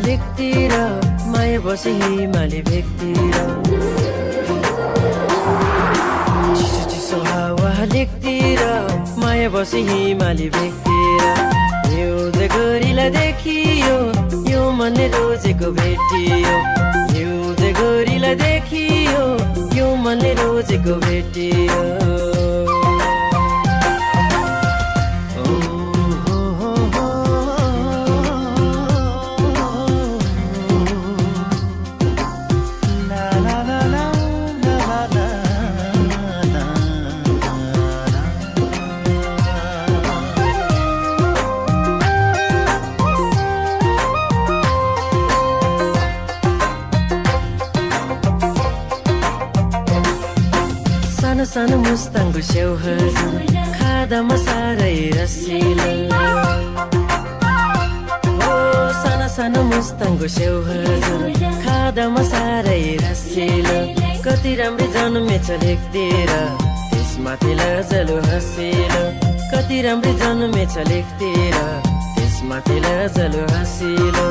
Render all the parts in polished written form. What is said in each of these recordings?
लेकतिर माया बसे हिमाली भेकतिर चिसो चिसो हावा लेकतिर माया बसे हिमाली भेकतिर हिउँदे गोरीलाई देखियो यो मनले रोजेको भेटियो हिउँदे गोरीलाई देखियो यो मनले रोजेको भेटियो सानो सानो मुस्ताङको स्याउ हजुर खादामा साह्रै रसिलो ओ सानो सानो मुस्ताङको स्याउ हजुर खादामा साह्रै रसिलो कति राम्रै जन्मेछ लेखतिर त्यसमाथि लजलो हँसिलो कति राम्रै जन्मेछ लेखतिर त्यसमाथि लजलो हँसिलो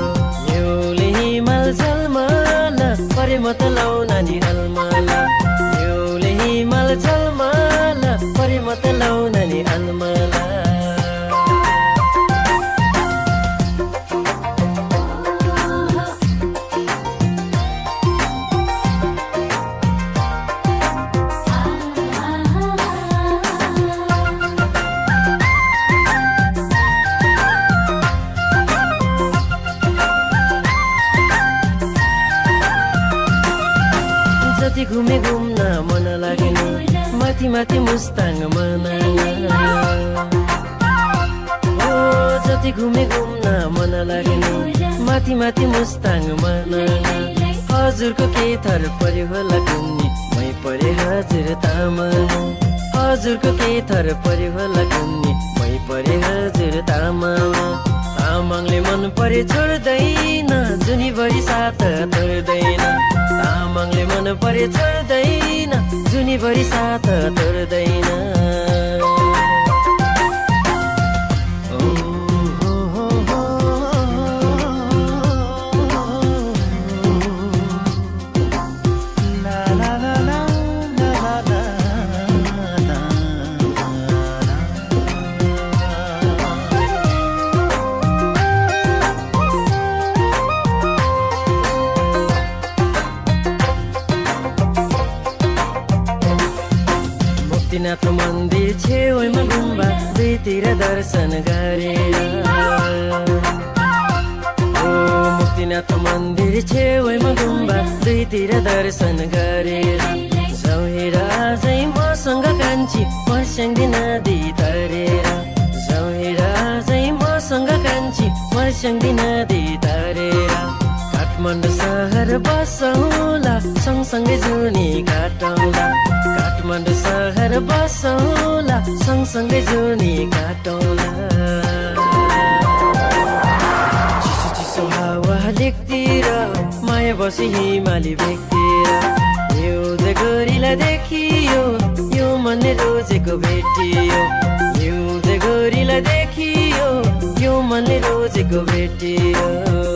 हिउँले हिमाल झलमल परे म त लाउन नि अलमल हिमाल झलमल परे म त लाउन नि अलमल जति घुमे घुम्न मन लाग्ने माथि माथि मुस्ताङ मनाङ ओ जति घुमे घुम्न मन लाग्ने माथि माथि मुस्ताङ मनाङ हजुरको के थर पर्यो होला कुन्नी मै परे हजुर तामाङ हजुरको के थर पर्यो होला कुन्नी मै परे हजुर तामाङ तामाङले मन परे छोड्दैन जुनीभरि साथ तोड्दैन तामाङले मन परे छोड्दैन जुनीभरि साथ तोड्दैन मुक्तिनाथ मन्दिर छेउमा गुम्बा दुईतिर दर्शन गरेर ओ मुक्तिनाथ मन्दिर छेउमा गुम्बा दुईतिर दर्शन गरेर जौहेर आजै मसँग कान्छी मर्स्याङ्दी नदी तरेर जौहेर आजै मसँग कान्छी मर्स्याङ्दी नदी तरेर काठमाडौँ सहर बसौला सँगसँगै जुनी काटौला काठमाडौँ सहर बसौला सँगसँगै जुनी काटौला चिसो चिसो हावा लेकतिर माया बसी हिमाली भेकतिर हिउँदे गोरीलाई देखियो यो मनले रोजेको भेटियो हिउँदे गोरीलाई देखियो यो मनले रोजेको भेटियो